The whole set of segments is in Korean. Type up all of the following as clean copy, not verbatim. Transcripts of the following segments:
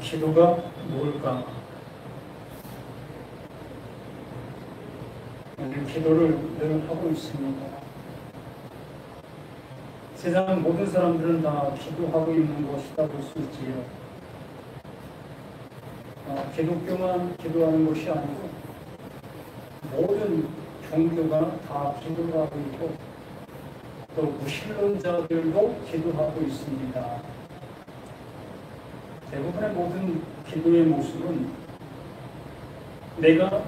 기도가 뭘까? 기도를 늘 하고 있습니다. 세상 모든 사람들은 다 기도하고 있는 것이다 볼 수 있지요. 기독교만 기도하는 것이 아니고 모든 종교가 다 기도를 하고 있고 또 무신론자들도 기도하고 있습니다. 대부분의 모든 기도의 모습은 내가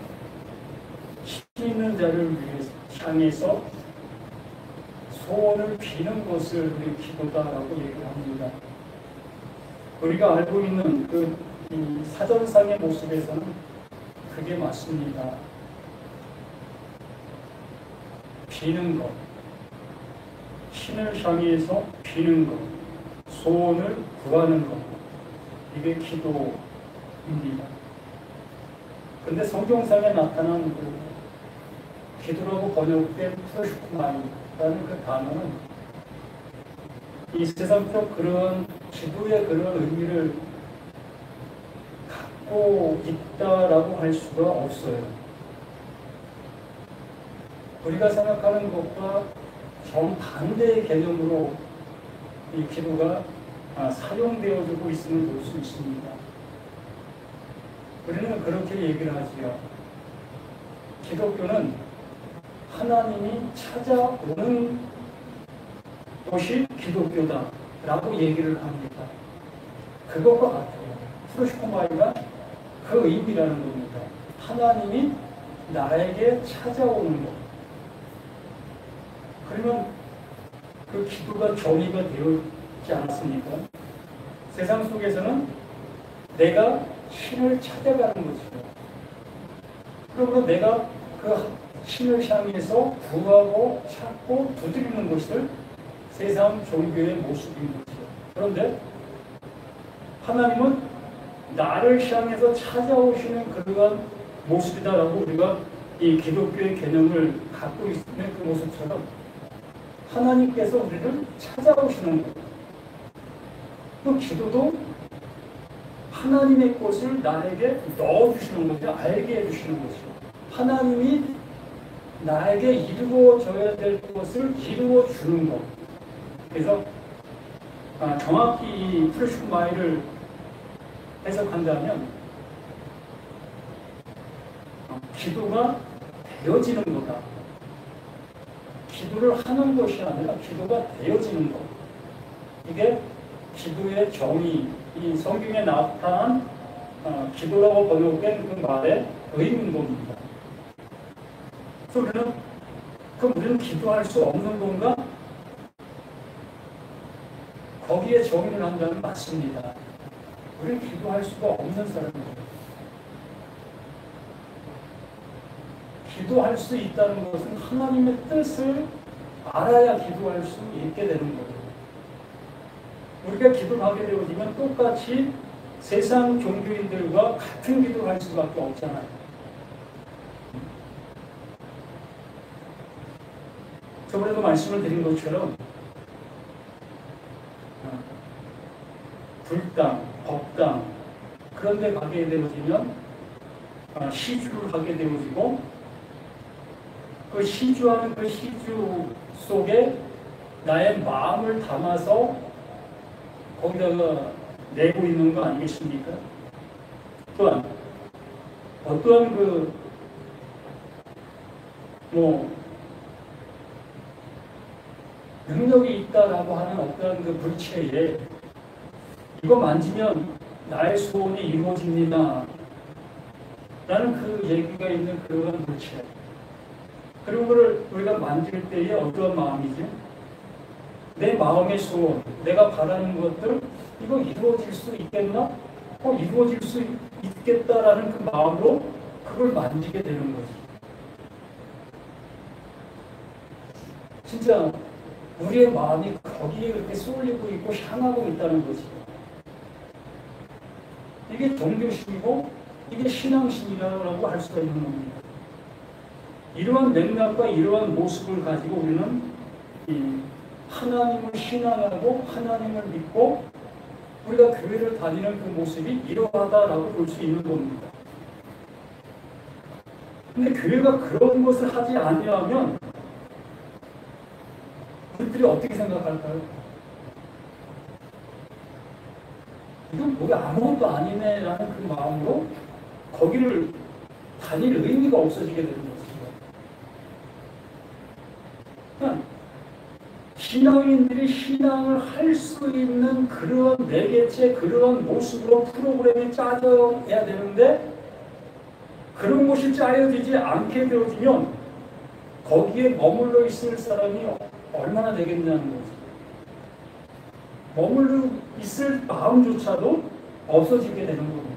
힘 있는 자를 향해서 소원을 비는 것을 우리 기도다라고 얘기를 합니다. 우리가 알고 있는 이 사전상의 모습에서는 그게 맞습니다. 비는 것, 신을 향해서 비는 것, 소원을 구하는 것, 이게 기도입니다. 그런데 성경상에 나타난 기도라고 번역된 프로슈마이라는 그 단어는 이 세상적 그런 기도의 그런 의미를 갖고 있다라고 할 수가 없어요. 우리가 생각하는 것과 정반대의 개념으로 이 기도가 사용되어지고 있음을 볼 수 있습니다. 우리는 그렇게 얘기를 하지요. 기독교는 하나님이 찾아오는 것이 기독교다라고 얘기를 합니다. 그것과 같아요. 프로시코마이가 그 의미라는 겁니다. 하나님이 나에게 찾아오는 것. 그러면 그 기도가 정의가 되었지 않았습니까? 세상 속에서는 내가 신을 찾아가는 거죠. 그러므로 내가 그 신을 향해서 구하고 찾고 두드리는 것을 세상 종교의 모습인 거죠. 그런데 하나님은 나를 향해서 찾아오시는 그러한 모습이다라고 우리가 이 기독교의 개념을 갖고 있는 그 모습처럼 하나님께서 우리를 찾아오시는 것. 그 기도도 하나님의 것을 나에게 넣어주시는 거죠. 알게 해주시는 거죠. 하나님이 나에게 이루어져야 될 것을 이루어주는 것. 그래서 정확히 이 프로슈마이를 해석한다면 기도가 되어지는 거다. 기도를 하는 것이 아니라 기도가 되어지는 것. 이게 기도의 정의, 이 성경에 나타난 기도라고 번역된 그 말의 의미인 겁니다. 그래서 우리는 기도할 수 없는 건가? 거기에 정의를 한다면 맞습니다. 우리는 기도할 수가 없는 사람입니다. 기도할 수 있다는 것은 하나님의 뜻을 알아야 기도할 수 있게 되는 거예요. 우리가 기도를 하게 되어지면 똑같이 세상 종교인들과 같은 기도를 할 수밖에 없잖아요. 저번에도 말씀을 드린 것처럼 불당, 법당 그런 데 가게 되어지면 시주를 하게 되어지고 그 시주하는 그 시주 속에 나의 마음을 담아서 거기다가 내고 있는 거 아니겠습니까? 또한 어떠한 능력이 있다라고 하는 어떠한 그 물체에 이거 만지면 나의 소원이 이루어집니다. 라는 그 얘기가 있는 그러한 물체. 그리고 그걸 우리가 만질 때에 어떠한 마음이지? 내 마음의 소원, 내가 바라는 것들, 이거 이루어질 수 있겠나? 이루어질 수 있겠다라는 그 마음으로 그걸 만지게 되는 거지. 진짜 우리의 마음이 거기에 그렇게 쏠리고 있고 향하고 있다는 거지. 이게 종교심이고 이게 신앙심이라고 할 수가 있는 겁니다. 이러한 맥락과 이러한 모습을 가지고 우리는 하나님을 신앙하고 하나님을 믿고 우리가 교회를 다니는 그 모습이 이러하다라고 볼 수 있는 겁니다. 근데 교회가 그런 것을 하지 않으면 우리들이 어떻게 생각할까요? 이건 뭐가 아무것도 아니네라는 그 마음으로 거기를 다닐 의미가 없어지게 되는 것입니다. 그러니까 신앙인들이 신앙을 할 수 있는 그런 매개체, 그런 모습으로 프로그램이 짜져야 되는데 그런 것이 짜여지지 않게 되어지면 거기에 머물러 있을 사람이 얼마나 되겠냐는 거죠. 머물러 있을 마음조차도 없어지게 되는 겁니다.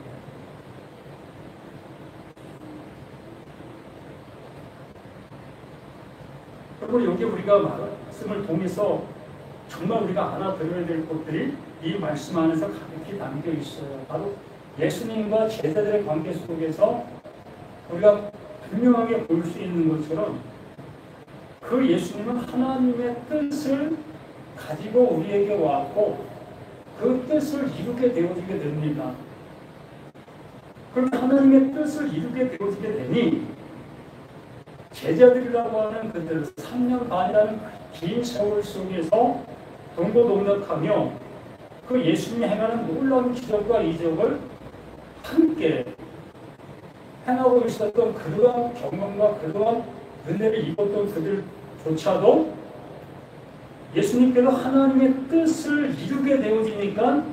그리고 여기 우리가 말씀을 통해서 정말 우리가 알아들어야 될 것들이 이 말씀 안에서 가득히 담겨 있어요. 바로 예수님과 제자들의 관계 속에서 우리가 분명하게 볼 수 있는 것처럼 그 예수님은 하나님의 뜻을 가지고 우리에게 왔고 그 뜻을 이루게 되어지게 됩니다. 그런데 하나님의 뜻을 이루게 되어지게 되니 제자들이라고 하는 그들 3년 반이라는 긴 세월 속에서 동고동락하며 그 예수님이 행하는 놀라운 기적과 이적을 함께 행하고 있었던 그러한 경험과 그러한 은혜를 입었던 그들조차도 예수님께서 하나님의 뜻을 이루게 되어지니까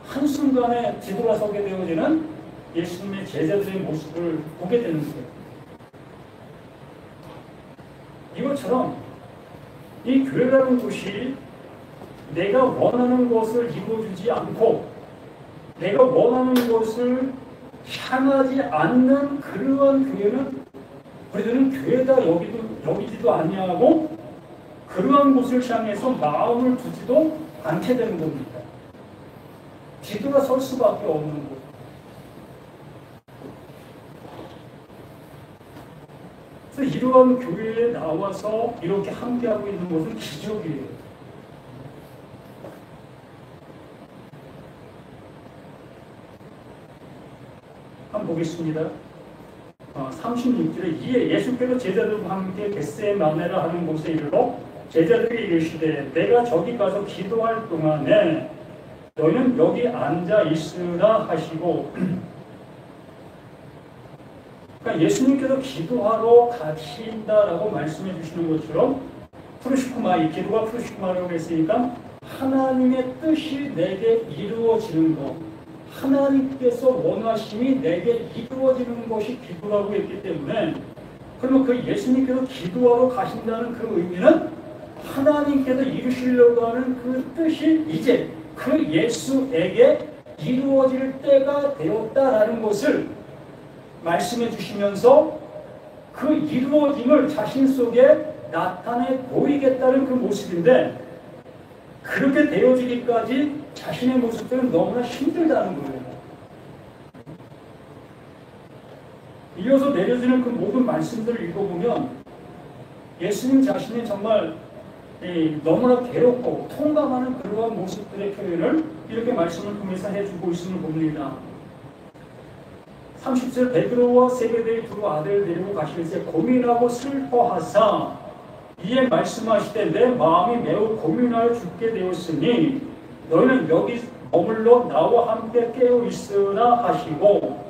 한순간에 뒤돌아서게 되어지는 예수님의 제자들의 모습을 보게 되는 거예요. 이것처럼 이 교회라는 곳이 내가 원하는 것을 이루어주지 않고 내가 원하는 것을 향하지 않는 그러한 교회는 우리들은 교회다 여기지도 아니하고 그러한 곳을 향해서 마음을 두지도 않게 되는 겁니다. 뒤돌아설 수밖에 없는 것. 그래서 이러한 교회에 나와서 이렇게 함께하고 있는 것은 기적이에요. 한번 보겠습니다. 36절에 이에 예수께서 제자들과 함께 겟세마네라 하는 곳에 이르러 제자들이 이르시되 내가 저기 가서 기도할 동안에 너희는 여기 앉아 있으라 하시고 그러니까 예수님께서 기도하러 가신다라고 말씀해 주시는 것처럼 프루시쿠마이 기도가 프루시쿠마라고 했으니까 하나님의 뜻이 내게 이루어지는 것 하나님께서 원하심이 내게 이루어지는 것이 기도라고 했기 때문에 그러면 그 예수님께서 기도하러 가신다는 그 의미는 하나님께서 이루시려고 하는 그 뜻이 이제 그 예수에게 이루어질 때가 되었다라는 것을 말씀해 주시면서 그 이루어짐을 자신 속에 나타내 보이겠다는 그 모습인데 그렇게 되어지기까지 자신의 모습들은 너무나 힘들다는 거예요. 이어서 내려지는 그 모든 말씀들을 읽어보면 예수님 자신이 정말 너무나 괴롭고 통감하는 그러한 모습들의 표현을 이렇게 말씀을 통해서 해주고 있음을 봅니다. 30절 베드로와 세베대의 두 아들을 데리고 가실새 고민하고 슬퍼하사 이에 말씀하시되 내 마음이 매우 고민하여 죽게 되었으니 너희는 여기 머물러 나와 함께 깨어 있으라 하시고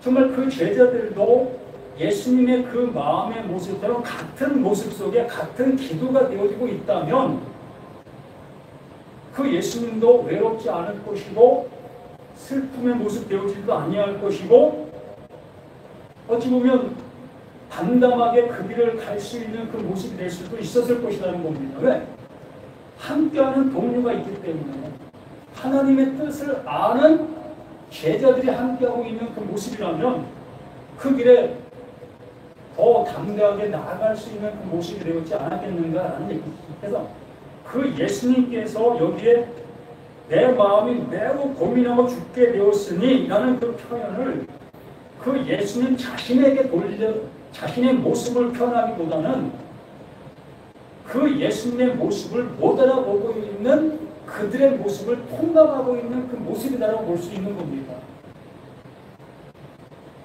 정말 그 제자들도 예수님의 그 마음의 모습대로 같은 모습 속에 같은 기도가 되어지고 있다면 그 예수님도 외롭지 않을 것이고 슬픔의 모습 되어지지도 아니할 것이고 어찌 보면 담담하게 그 길을 갈 수 있는 그 모습이 될 수도 있었을 것이라는 겁니다. 왜? 함께하는 동료가 있기 때문에 하나님의 뜻을 아는 제자들이 함께하고 있는 그 모습이라면 그 길에 더 담대하게 나아갈 수 있는 그 모습이 되었지 않았겠는가라는 얘기입니다. 그래서 그 예수님께서 여기에 내 마음이 매우 고민하고 죽게 되었으니 라는 그 표현을 그 예수님 자신에게 돌려 자신의 모습을 표현하기보다는 그 예수님의 모습을 못 알아보고 있는 그들의 모습을 통감하고 있는 그 모습이다라고 볼 수 있는 겁니다.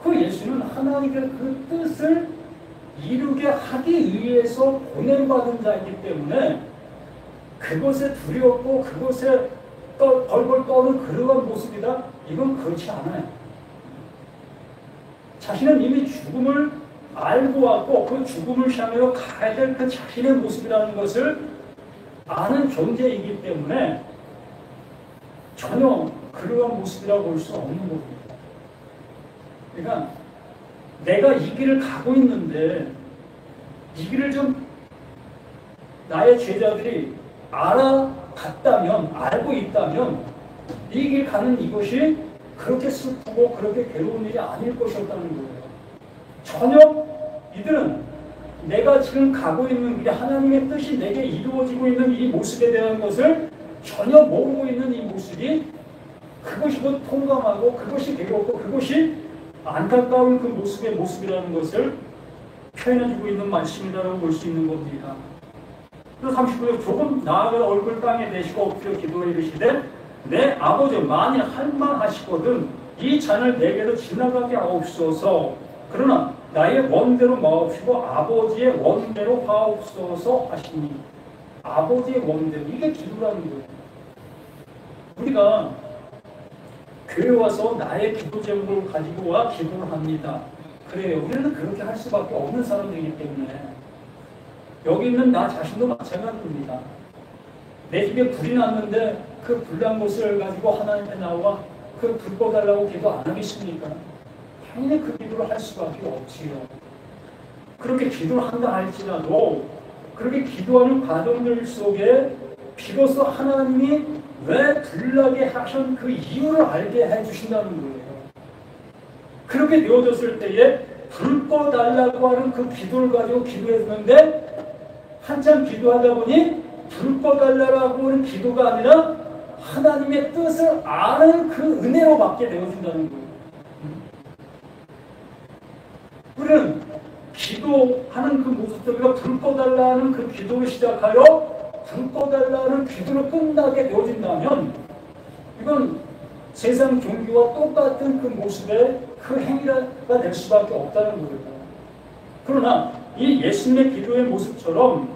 그 예수는 하나님의 그 뜻을 이루게 하기 위해서 보냄받은 자이기 때문에 그것에 두렵고 그것에 벌벌 떠는 그러한 모습이다? 이건 그렇지 않아요. 자신은 이미 죽음을 알고 왔고 그 죽음을 향하여 가야 될 그 자신의 모습이라는 것을 아는 존재이기 때문에 전혀 그러한 모습이라고 볼 수 없는 겁니다. 그러니까 내가 이 길을 가고 있는데 이 길을 좀 나의 제자들이 알아갔다면, 알고 있다면 이 길 가는 이것이 그렇게 슬프고 그렇게 괴로운 일이 아닐 것이었다는 거예요. 전혀 이들은 내가 지금 가고 있는 길에 하나님의 뜻이 내게 이루어지고 있는 이 모습에 대한 것을 전혀 모르고 있는 이 모습이 그것이 곧 통감하고 그것이 괴롭고 그것이 안타까운 그 모습의 모습이라는 것을 표현해주고 있는 말씀이라고 볼 수 있는 겁니다. 그래서 39절 조금 나아가 얼굴 땅에 대시고 엎드려 기도해 이르시되 내 아버지 만일 할만하시거든 이 잔을 내게로 지나가게 하옵소서. 그러나 나의 원대로 마옵시고 아버지의 원대로 하옵소서 하시니 아버지의 원대로 이게 기도라는 거예요. 우리가 교회 와서 나의 기도 제목을 가지고 와 기도를 합니다. 그래요. 우리는 그렇게 할 수밖에 없는 사람들이기 때문에 여기 있는 나 자신도 마찬가지입니다. 내 집에 불이 났는데 그 불난 것을 가지고 하나님께 나와 그 불 꺼달라고 기도 안 하겠습니까? 당연히 그 기도를 할 수밖에 없지요. 그렇게 기도를 한다 할지라도 그렇게 기도하는 과정들 속에 비로소 하나님이 왜 불나게 하신 그 이유를 알게 해주신다는 거예요. 그렇게 되어졌을 때에 불 꺼달라고 하는 그 기도를 가지고 기도했는데 한참 기도하다 보니 불 꺼달라고 하는 기도가 아니라 하나님의 뜻을 아는 그 은혜로 받게 되어진다는 거예요. 우리는 기도하는 그 모습 속에서 불 꺼달라는 그 기도를 시작하여 불 꺼달라는 기도를 끝나게 되어진다면 이건 세상 종교와 똑같은 그 모습의 그 행위가 될 수밖에 없다는 거예요. 그러나 이 예수님의 기도의 모습처럼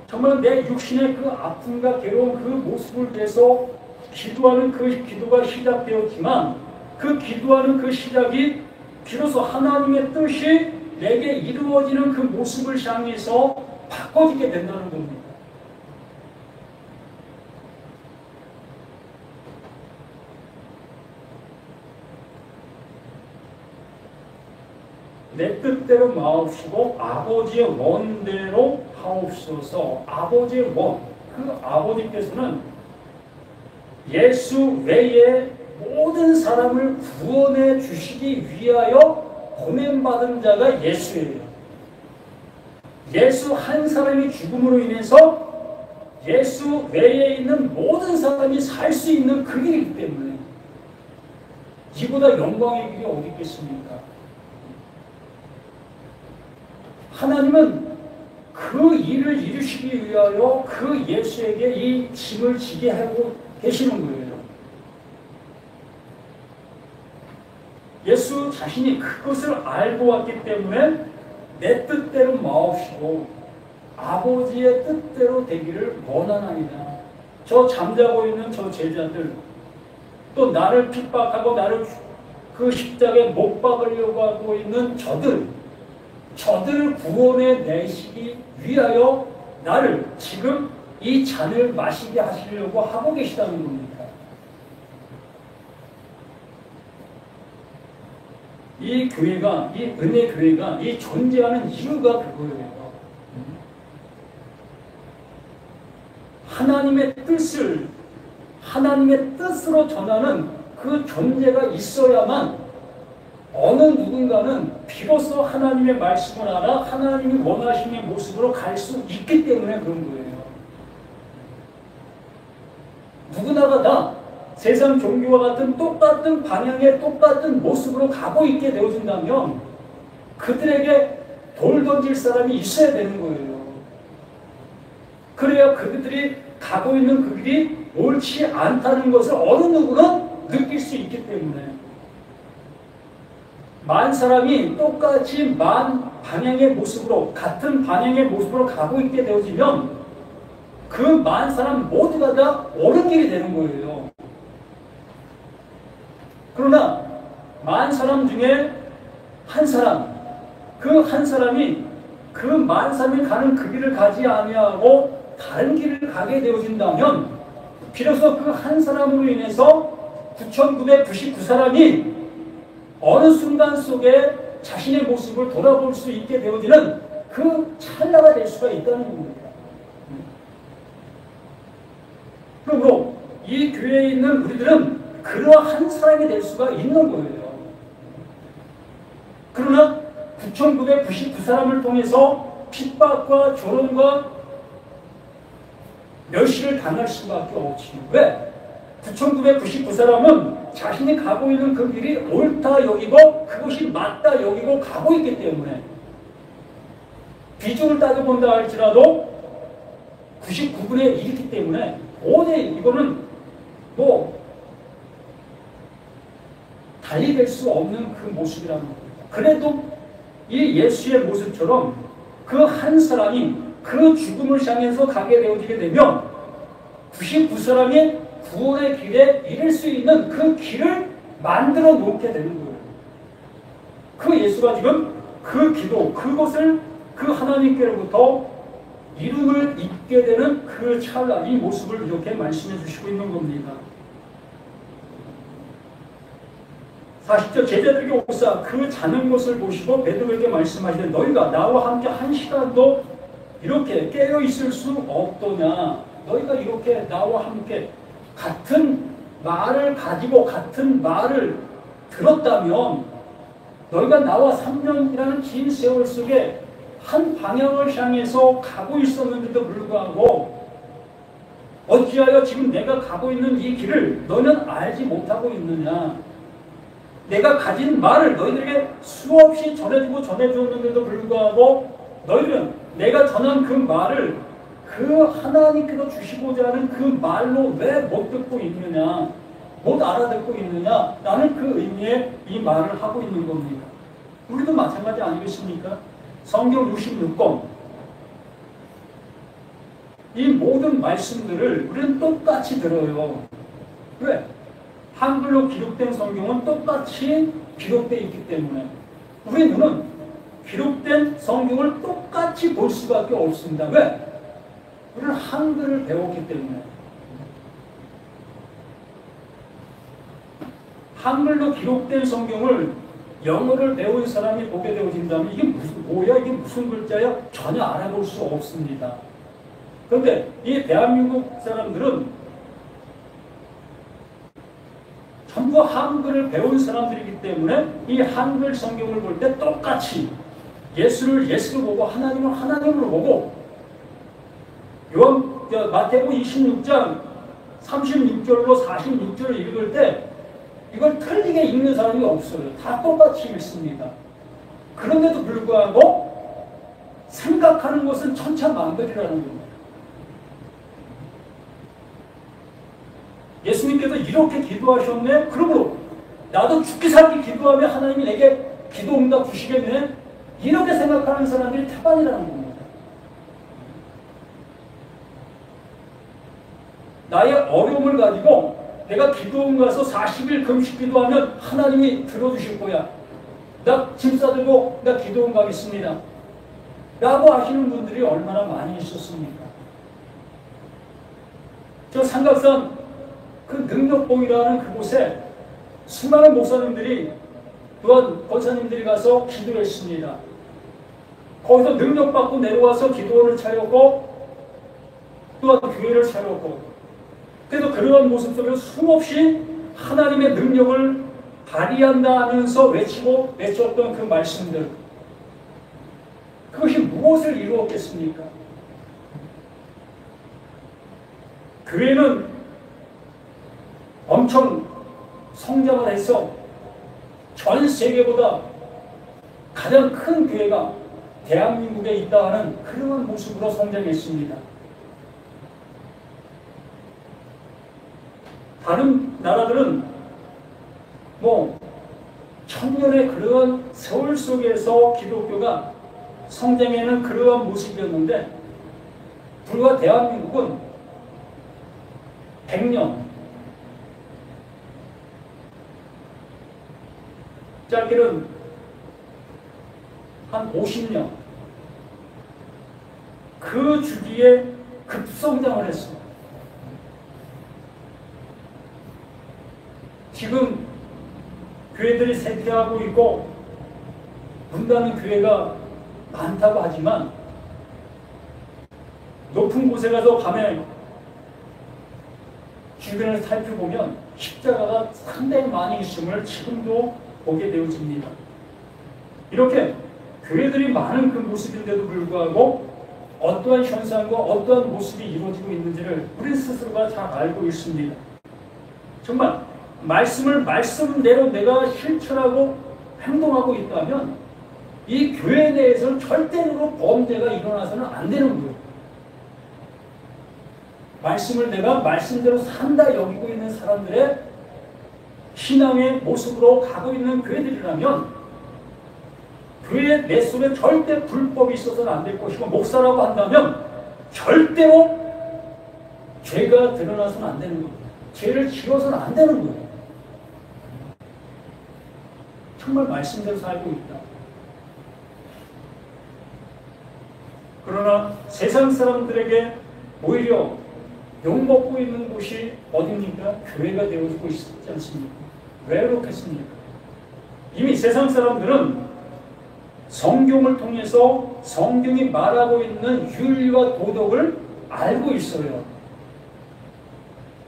정말 내 육신의 그 아픔과 괴로운 그 모습을 위해서 기도하는 그 기도가 시작되었지만 그 기도하는 그 시작이 비로소 하나님의 뜻이 내게 이루어지는 그 모습을 향해서 바꿔지게 된다는 겁니다. 내 뜻대로 마옵시고 아버지의 원대로 하옵소서. 아버지의 원, 그 아버지께서는 예수 외에 모든 사람을 구원해 주시기 위하여 보냄받은 자가 예수예요. 예수 한 사람이 죽음으로 인해서 예수 외에 있는 모든 사람이 살 수 있는 그 길이기 때문에 이보다 영광의 길이 어디 있겠습니까? 하나님은 그 일을 이루시기 위하여 그 예수에게 이 짐을 지게 하고 계시는 거예요. 예수 자신이 그것을 알고 왔기 때문에 내 뜻대로 마옵시고 아버지의 뜻대로 되기를 원하나이다. 저 잠자고 있는 저 제자들, 또 나를 핍박하고 나를 그 십자가에 못 박으려고 하고 있는 저들을 구원해 내시기 위하여 나를 지금 이 잔을 마시게 하시려고 하고 계시다는 겁니다. 이 교회가, 이 은혜 교회가 이 존재하는 이유가 그거예요. 하나님의 뜻으로 전하는 그 존재가 있어야만 어느 누군가는 비로소 하나님의 말씀을 알아 하나님이 원하시는 모습으로 갈 수 있기 때문에 그런 거예요. 누구나가 다 세상 종교와 같은 똑같은 방향의 똑같은 모습으로 가고 있게 되어진다면 그들에게 돌 던질 사람이 있어야 되는 거예요. 그래야 그들이 가고 있는 그 길이 옳지 않다는 것을 어느 누구는 느낄 수 있기 때문에 만 사람이 똑같이 만 방향의 모습으로 같은 방향의 모습으로 가고 있게 되어지면 그 만 사람 모두가 다 옳은 길이 되는 거예요. 그러나 만 사람 중에 한 사람, 그 한 사람이 그 만 사람이 가는 그 길을 가지 아니하고 다른 길을 가게 되어진다면 비로소 그 한 사람으로 인해서 9,999사람이 어느 순간 속에 자신의 모습을 돌아볼 수 있게 되어지는 그 찰나가 될 수가 있다는 겁니다. 그러므로 이 교회에 있는 우리들은 그러한 사람이 될 수가 있는 거예요. 그러나 9,999사람을 통해서 핍박과 조롱과 멸시를 당할 수밖에 없지. 왜? 9,999사람은 자신이 가고 있는 그 길이 옳다 여기고 그것이 맞다 여기고 가고 있기 때문에 비중을 따져본다 할지라도 99분의 1이기 때문에 오늘 이거는 뭐 달리 될 수 없는 그 모습이라는 겁니다. 그래도 이 예수의 모습처럼 그 한 사람이 그 죽음을 향해서 가게 되어지게 되면 99사람이 구원의 길에 이를 수 있는 그 길을 만들어 놓게 되는 거예요. 그 예수가 지금 그 기도, 그것을 그 하나님께로부터 이름을 입게 되는 그 찰나, 이 모습을 이렇게 말씀해 주시고 있는 겁니다. 40절 제자들에게 오사 그 자는 것을 보시고 베드로에게 말씀하시되 너희가 나와 함께 한 시간도 이렇게 깨어 있을 수 없더냐. 너희가 이렇게 나와 함께 같은 말을 가지고 같은 말을 들었다면 너희가 나와 3년이라는 긴 세월 속에 한 방향을 향해서 가고 있었는데도 불구하고 어찌하여 지금 내가 가고 있는 이 길을 너는 알지 못하고 있느냐. 내가 가진 말을 너희들에게 수없이 전해주고 전해주었는데도 불구하고 너희들은 내가 전한 그 말을 그 하나님께서 주시고자 하는 그 말로 왜 못 듣고 있느냐, 못 알아듣고 있느냐, 라는 그 의미의 이 말을 하고 있는 겁니다. 우리도 마찬가지 아니겠습니까? 성경 66권 이 모든 말씀들을 우리는 똑같이 들어요. 왜? 한글로 기록된 성경은 똑같이 기록되어 있기 때문에 우리 눈은 기록된 성경을 똑같이 볼 수밖에 없습니다. 왜? 우리는 한글을 배웠기 때문에. 한글로 기록된 성경을 영어를 배운 사람이 보게 되어진다면 이게 뭐야? 이게 무슨 글자야? 전혀 알아볼 수 없습니다. 그런데 이 대한민국 사람들은 전부 한글을 배운 사람들이기 때문에 이 한글 성경을 볼 때 똑같이 예수를 예수로 보고 하나님을 하나님으로 보고 마태복음 26장 36절로 46절을 읽을 때 이걸 틀리게 읽는 사람이 없어요. 다 똑같이 읽습니다. 그런데도 불구하고 생각하는 것은 천차만별이라는 겁니다. 예수님께서 이렇게 기도하셨네? 그러므로 나도 죽기 살기 기도하면 하나님이 내게 기도 응답 주시겠네? 이렇게 생각하는 사람들이 태반이라는 겁니다. 나의 어려움을 가지고 내가 기도원 가서 40일 금식 기도하면 하나님이 들어주실 거야. 나 짐 싸들고 나 기도원 가겠습니다. 라고 하시는 분들이 얼마나 많이 있었습니까? 저 삼각산 그 능력봉이라는 그곳에 수많은 목사님들이 또한 권사님들이 가서 기도를 했습니다. 거기서 능력받고 내려와서 기도원을 차렸고 또한 교회를 차렸고 그래서 그러한 모습 속에서 수없이 하나님의 능력을 발휘한다 하면서 외쳤던 그 말씀들 그것이 무엇을 이루었겠습니까? 교회는 엄청 성장을 해서 전 세계보다 가장 큰 교회가 대한민국에 있다 하는 그런 모습으로 성장했습니다. 다른 나라들은 뭐 천년의 그러한 세월 속에서 기독교가 성장해는 그러한 모습이었는데 불과 대한민국은 100년, 짧게는 한 50년 그 주기에 급성장을 했습니다. 지금 교회들이 쇠퇴하고 있고 문 닫는 교회가 많다고 하지만 높은 곳에 가서 밤에 주변을 살펴보면 십자가가 상당히 많이 있음을 지금도 보게 되어집니다. 이렇게 교회들이 많은 그 모습인데도 불구하고 어떠한 현상과 어떠한 모습이 이루어지고 있는지를 우리 스스로가 잘 알고 있습니다. 정말 말씀을 말씀대로 내가 실천하고 행동하고 있다면 이 교회 내에서는 절대로 범죄가 일어나서는 안 되는 거예요. 말씀을 내가 말씀대로 산다 여기고 있는 사람들의 신앙의 모습으로 가고 있는 교회들이라면 교회 내 속에 절대 불법이 있어서는 안 될 것이고 목사라고 한다면 절대로 죄가 드러나서는 안 되는 겁니다. 죄를 지어서는 안 되는 거예요. 정말 말씀대로 살고 있다. 그러나 세상 사람들에게 오히려 욕먹고 있는 곳이 어디입니까? 교회가 되어지고 있지 않습니까? 왜 그렇겠습니까? 이미 세상 사람들은 성경을 통해서 성경이 말하고 있는 윤리와 도덕을 알고 있어요.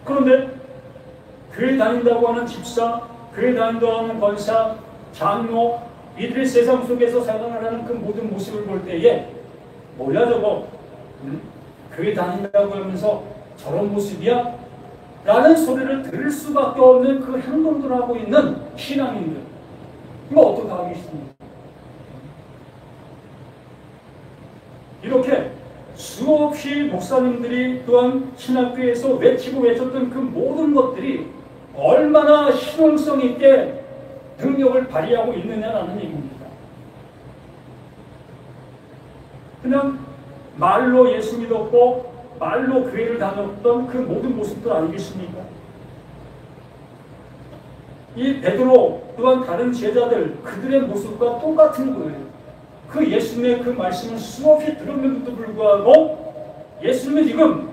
그런데 교회 다닌다고 하는 집사, 교회 다닌다고 하는 권사, 장로, 이들이 세상 속에서 생활을 하는 그 모든 모습을 볼 때에 뭐야 저거? 교회 다닌다고 하면서 저런 모습이야? 라는 소리를 들을 수밖에 없는 그 행동들을 하고 있는 신앙인들. 이거 어떻게 하겠습니까? 이렇게 수없이 목사님들이 또한 신학교에서 외치고 외쳤던 그 모든 것들이 얼마나 실용성 있게 능력을 발휘하고 있느냐라는 얘기입니다. 그냥 말로 예수 믿었고 말로 교회를 다녔던 그 모든 모습들 아니겠습니까? 이 베드로 또한 다른 제자들 그들의 모습과 똑같은 거예요. 그 예수님의 그 말씀을 수없이 들었는데도 불구하고 예수님은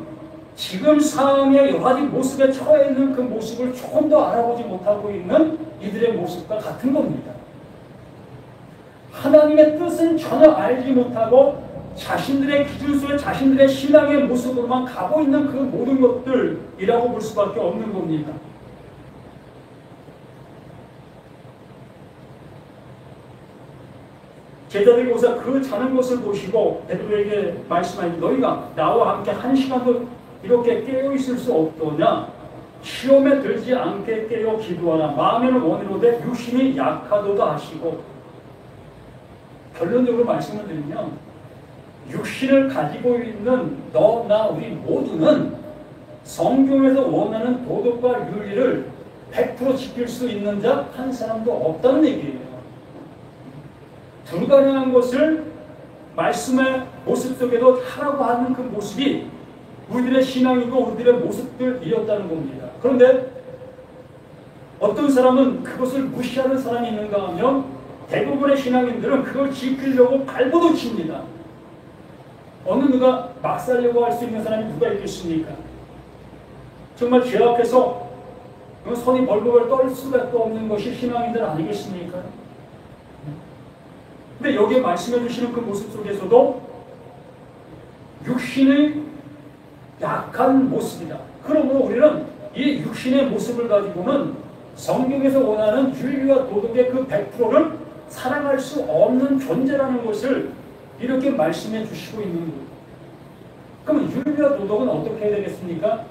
지금 상황의 여러 가지 모습에 처해 있는 그 모습을 조금 더 알아보지 못하고 있는 이들의 모습과 같은 겁니다. 하나님의 뜻은 전혀 알지 못하고 자신들의 기준 속에 자신들의 신앙의 모습으로만 가고 있는 그 모든 것들이라고 볼 수밖에 없는 겁니다. 제자들이 오사 그 자는 것을 보시고 베드로에게 말씀하니 너희가 나와 함께 한 시간도 이렇게 깨어있을 수 없더냐? 시험에 들지 않게 깨어 기도하라. 마음에는 원이로되 육신이 약하도다 하시고, 결론적으로 말씀을 드리면 육신을 가지고 있는 너, 나, 우리 모두는 성경에서 원하는 도덕과 윤리를 100% 지킬 수 있는 자 한 사람도 없다는 얘기예요. 불가능한 것을 말씀의 모습 속에도 하라고 하는 그 모습이 우리들의 신앙이고 우리들의 모습들이었다는 겁니다. 그런데 어떤 사람은 그것을 무시하는 사람이 있는가 하면 대부분의 신앙인들은 그걸 지키려고 발버둥 칩니다. 어느 누가 막 살려고 할 수 있는 사람이 누가 있겠습니까? 정말 죄 앞에서 손이 벌벌 떨 수밖에 없는 것이 신앙인들 아니겠습니까? 근데 여기에 말씀해 주시는 그 모습 속에서도 육신의 약한 모습이다. 그러므로 우리는 이 육신의 모습을 가지고는 성경에서 원하는 윤리와 도덕의 그 100%를 살아갈 수 없는 존재라는 것을 이렇게 말씀해 주시고 있는 거예요. 그러면 윤리와 도덕은 어떻게 해야 되겠습니까?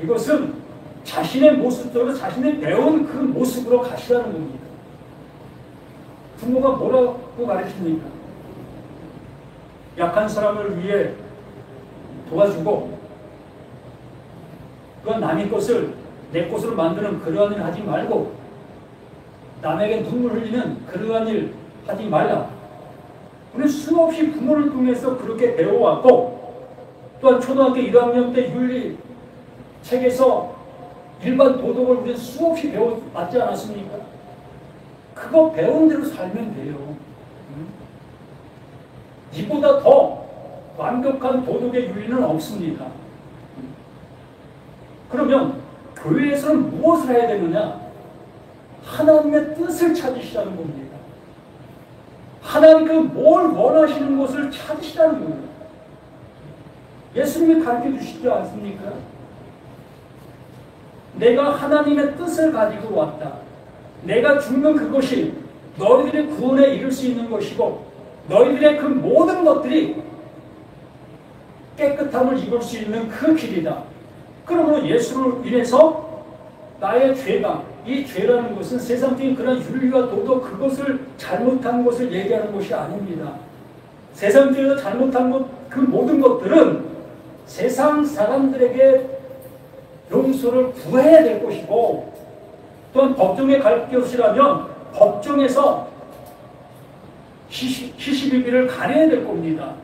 이것은 자신의 모습 속에서 자신이 배운 그 모습으로 가시라는 겁니다. 부모가 뭐라고 가르칩니까? 약한 사람을 위해 도와주고 그건 남의 것을 내 것으로 만드는 그러한 일 하지 말고 남에게 눈물 흘리는 그러한 일 하지 말라. 우리는 수없이 부모를 통해서 그렇게 배워왔고, 또한 초등학교 1학년 때 윤리 책에서 일반 도덕을 우리는 수없이 배워왔지 않았습니까? 그거 배운 대로 살면 돼요. 이보다 더 완벽한 도덕의 윤리는 없습니다. 그러면 교회에서는 무엇을 해야 되느냐? 하나님의 뜻을 찾으시라는 겁니다. 하나님께서 뭘 원하시는 것을 찾으시라는 겁니다. 예수님이 가르쳐 주시지 않습니까? 내가 하나님의 뜻을 가지고 왔다. 내가 죽는 그것이 너희들의 구원에 이를 수 있는 것이고 너희들의 그 모든 것들이 깨끗함을 입을 수 있는 그 길이다. 그러므로 예수를 인해서 나의 죄가, 이 죄라는 것은 세상적인 그런 윤리와 도덕, 그것을 잘못한 것을 얘기하는 것이 아닙니다. 세상적으로 잘못한 것, 그 모든 것들은 세상 사람들에게 용서를 구해야 될 것이고, 또한 법정에 갈 것이라면 법정에서 시시비비를 가려야 될 겁니다.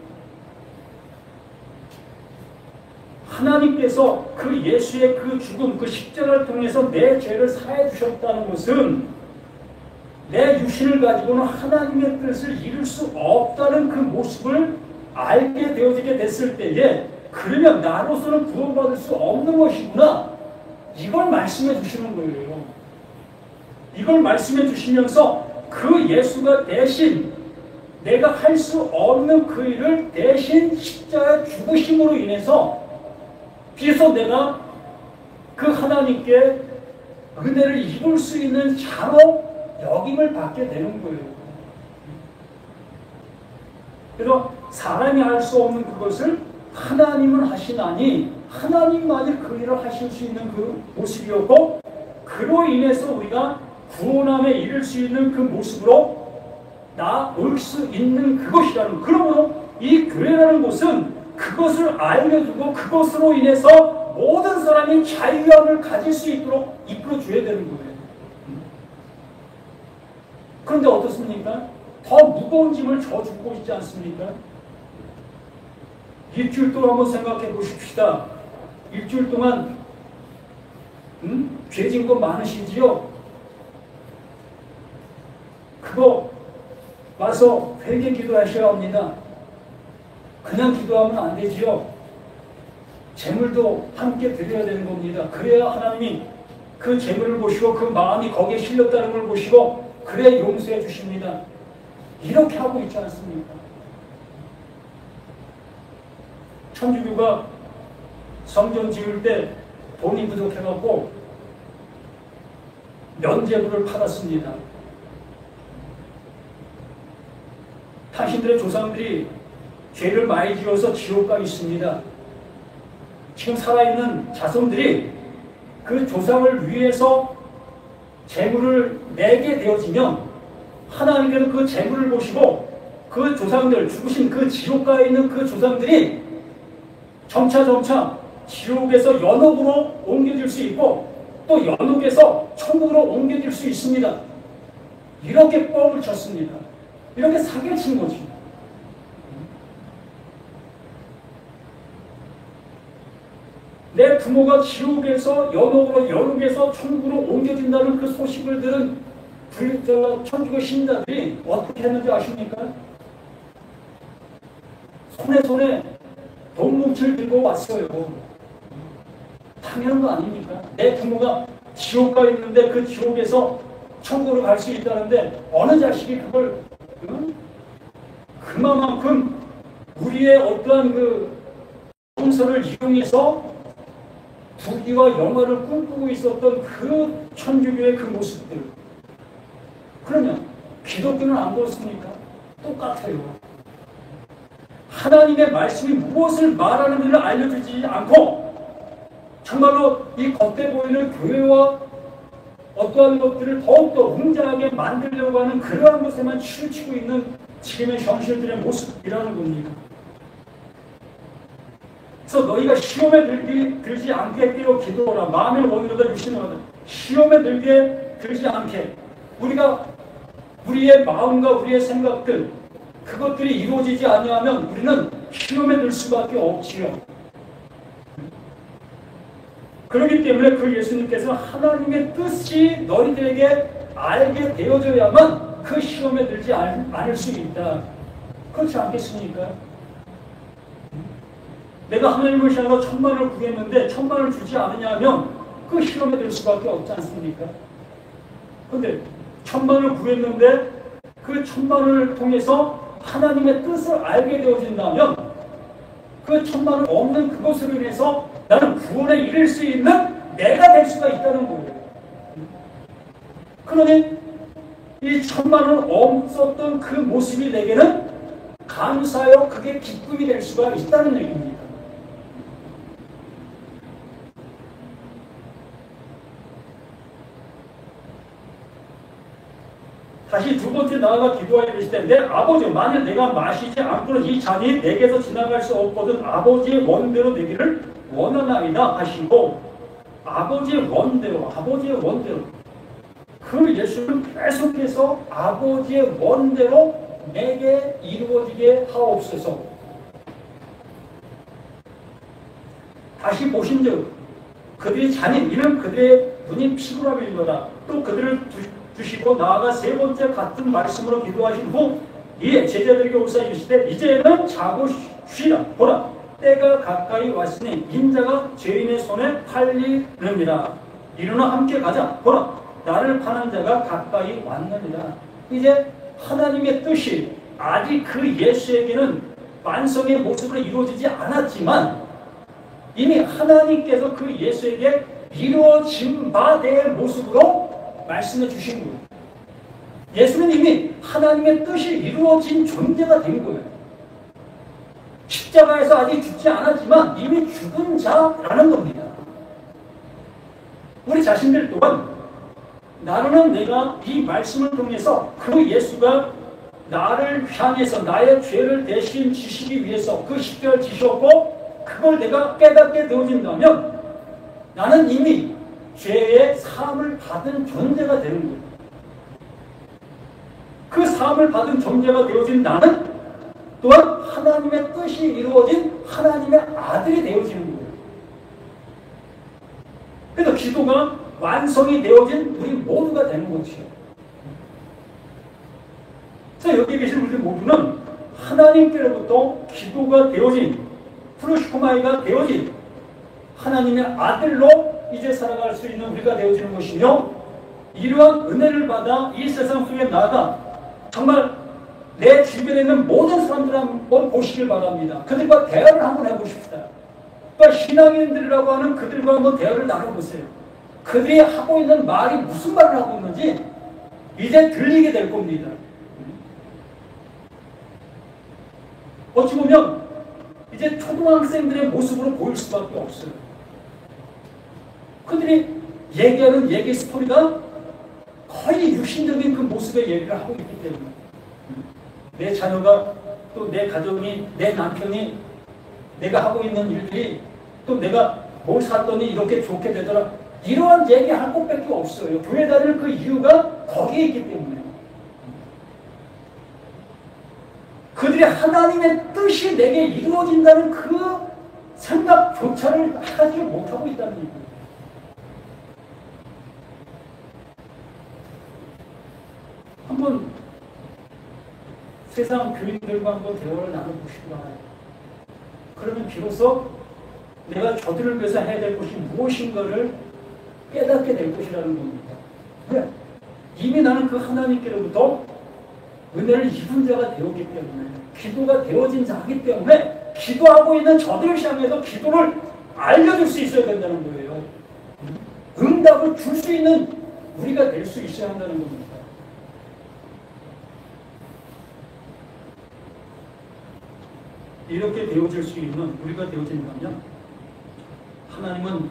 하나님께서 그 예수의 그 죽음, 그 십자가를 통해서 내 죄를 사해 주셨다는 것은 내 육신을 가지고는 하나님의 뜻을 이룰 수 없다는 그 모습을 알게 되어지게 됐을 때에, 그러면 나로서는 구원받을 수 없는 것이구나, 이걸 말씀해 주시는 거예요. 이걸 말씀해 주시면서 그 예수가 대신 내가 할 수 없는 그 일을 대신 십자가에 죽으심으로 인해서 비로소 내가 그 하나님께 은혜를 입을 수 있는 자로 여김을 받게 되는 거예요. 그래서 사람이 할 수 없는 그것을 하나님은 하시나니 하나님만이 그 일을 하실 수 있는 그 모습이었고, 그로 인해서 우리가 구원함에 이를 수 있는 그 모습으로 나올 수 있는 그것이라는, 그러므로 이 교회라는 곳은 그것을 알려주고 그것으로 인해서 모든 사람이 자유함을 가질 수 있도록 이끌어줘야 되는 거예요. 그런데 어떻습니까? 더 무거운 짐을 져주고 있지 않습니까? 일주일 동안 한번 생각해 보십시다. 일주일 동안 죄진 거 많으시지요? 그거 와서 회개 기도하셔야 합니다. 그냥 기도하면 안 되지요. 재물도 함께 드려야 되는 겁니다. 그래야 하나님이 그 재물을 보시고 그 마음이 거기에 실렸다는 걸 보시고 그래야 용서해 주십니다. 이렇게 하고 있지 않습니까? 천주교가 성전 지을 때 돈이 부족해갖고 면제부를 팔았습니다. 당신들의 조상들이 죄를 많이 지어서 지옥 가 있습니다. 지금 살아있는 자손들이 그 조상을 위해서 재물을 내게 되어지면 하나님께서 그 재물을 보시고 그 조상들, 죽으신 그 지옥가에 있는 그 조상들이 점차 지옥에서 연옥으로 옮겨질 수 있고 또 연옥에서 천국으로 옮겨질 수 있습니다. 이렇게 뻥을 쳤습니다. 이렇게 사기를 친 거지. 내 부모가 지옥에서 연옥으로, 연옥에서 천국으로 옮겨진다는 그 소식을 들은 천주교 신자들이 어떻게 했는지 아십니까? 손에 돈 뭉치를 들고 왔어요. 당연한 거 아닙니까? 내 부모가 지옥 가 있는데 그 지옥에서 천국으로 갈 수 있다는데 어느 자식이 그걸 그만큼 우리의 어떠한 그 정서를 이용해서 부귀와 영화를 꿈꾸고 있었던 그 천주교의 그 모습들, 그러면 기독교는 안 그렇습니까? 똑같아요. 하나님의 말씀이 무엇을 말하는지를 알려주지 않고 정말로 이 겉에 보이는 교회와 어떠한 것들을 더욱더 웅장하게 만들려고 하는 그러한 것에만 치우치고 있는 지금의 현실들의 모습이라는 겁니다. 그래서 너희가 시험에 들지 않게 뛰어 기도하라. 마음의 원이로다 유신하라. 시험에 들지 않게 우리가 우리의 마음과 우리의 생각들 그것들이 이루어지지 아니하면 우리는 시험에 들 수밖에 없지요. 그렇기 때문에 그 예수님께서 하나님의 뜻이 너희들에게 알게 되어져야만 그 시험에 들지 않을 수 있다. 그렇지 않겠습니까? 내가 하나님을 향하여 1000만을 구했는데 1000만을 주지 않으냐면 그 시험에 들 수밖에 없지 않습니까? 그런데 1000만을 구했는데 그 1000만을 통해서 하나님의 뜻을 알게 되어진다면 그 1000만을 없는 그것으로 인해서 나는 구원에 이를 수 있는 내가 될 수가 있다는 거예요. 그러니 이 1000만은 없었던 그 모습이 내게는 감사하여 그게 기쁨이 될 수가 있다는 얘기입니다. 다시 두 번째 나아가 기도하여 이르시되 내 아버지 만일 내가 마시지 않고는 이 잔이 내게서 지나갈 수 없거든 아버지의 원대로 되기를 원하나이다 하시고 아버지의 원대로 그 예수는 계속해서 아버지의 원대로 내게 이루어지게 하옵소서. 다시 보신즉 그들이 잔인 이는 그들의 눈이 피곤함이로다. 또 그들을 주시고 나아가 세 번째 같은 말씀으로 기도하신 후 이에 제자들에게 오사 이르시되 이제는 자고 쉬라. 보라 때가 가까이 왔으니 인자가 죄인의 손에 팔리느니라. 이르나 함께 가자. 보라 나를 파는 자가 가까이 왔느니라. 이제 하나님의 뜻이 아직 그 예수에게는 완성의 모습으로 이루어지지 않았지만 이미 하나님께서 그 예수에게 이루어진 바 될 모습으로 말씀해 주신 거예요. 예수는 이미 하나님의 뜻이 이루어진 존재가 된 거예요. 십자가에서 아직 죽지 않았지만 이미 죽은 자라는 겁니다. 우리 자신들 또한 나는 내가 이 말씀을 통해서 그 예수가 나를 향해서 나의 죄를 대신 지시기 위해서 그 십자가를 지셨고 그걸 내가 깨닫게 되어진다면 나는 이미 죄의 사함을 받은 존재가 되는 거예요. 그 사함을 받은 존재가 되어진 나는 또한 하나님의 뜻이 이루어진 하나님의 아들이 되어지는 거예요. 그래서 기도가 완성이 되어진 우리 모두가 되는 것이에요. 그래서 여기 계신 우리 모두는 하나님께로부터 기도가 되어진 프로시코마이가 되어진 하나님의 아들로 이제 살아갈 수 있는 우리가 되어지는 것이며 이러한 은혜를 받아 이 세상 속에 나가 정말 내 주변에 있는 모든 사람들 한번 보시길 바랍니다. 그들과 대화를 한번 해보십시다. 그러니까 신앙인들이라고 하는 그들과 한번 대화를 나눠보세요. 그들이 하고 있는 말이 무슨 말을 하고 있는지 이제 들리게 될 겁니다. 어찌 보면 이제 초등학생들의 모습으로 보일 수밖에 없어요. 그들이 얘기하는 얘기 스토리가 거의 육신적인 그 모습의 얘기를 하고 있기 때문에 내 자녀가 또 내 가정이 내 남편이 내가 하고 있는 일들이 또 내가 뭘 샀더니 이렇게 좋게 되더라 이러한 얘기할 것밖에 없어요. 교회 다니는 그 이유가 거기에 있기 때문에 그들이 하나님의 뜻이 내게 이루어진다는 그 생각조차를 하지 못하고 있다는 얘기예요. 한번 세상 교인들과 한번 대화를 나눠보시기 바랍니다. 그러면 비로소 내가 저들을 위해서 해야 될 것이 무엇인가를 깨닫게 될 것이라는 겁니다. 왜? 이미 나는 그 하나님께로부터 은혜를 입은 자가 되었기 때문에 기도가 되어진 자이기 때문에 기도하고 있는 저들을 향해서 기도를 알려줄 수 있어야 된다는 거예요. 응답을 줄 수 있는 우리가 될 수 있어야 한다는 겁니다. 이렇게 되어질 수 있는 우리가 되어진다면 하나님은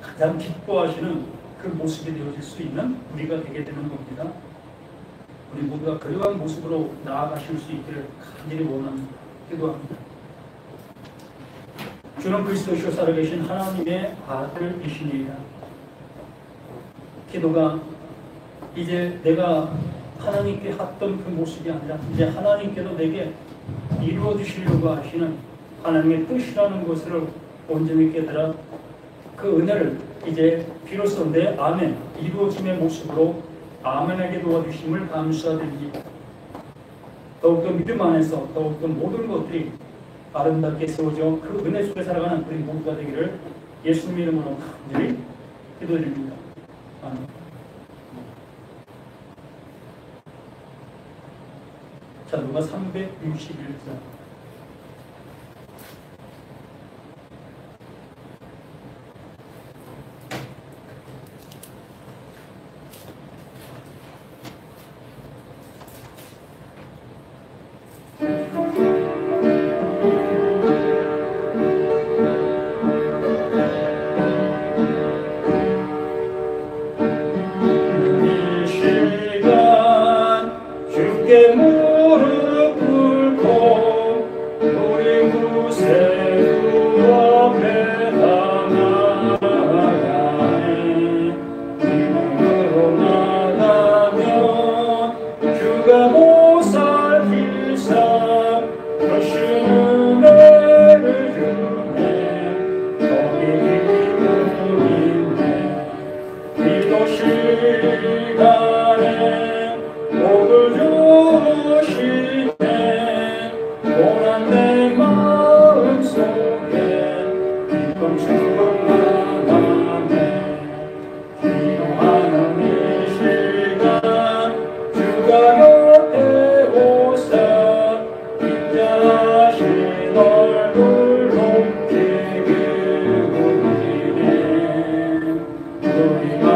가장 기뻐하시는 그 모습이 되어질 수 있는 우리가 되게 되는 겁니다. 우리 모두가 그러한 모습으로 나아가실 수 있기를 간절히 원합니다. 기도합니다. 주는 그리스도시로 살아계신 하나님의 아들이시니라. 기도가 이제 내가 하나님께 했던 그 모습이 아니라 이제 하나님께도 내게 이루어 주시려고 하시는 하나님의 뜻이라는 것을 온전히 깨달아 그 은혜를 이제 비로소 내 아멘 이루어짐의 모습으로 아멘하게 도와주심을 감사드립니다. 더욱더 믿음 안에서 더욱더 모든 것들이 아름답게 세워져 그 은혜 속에 살아가는 우리 모두가 되기를 예수님 이름으로 간절히 기도드립니다. 아멘. 자, 누가 361장. 우리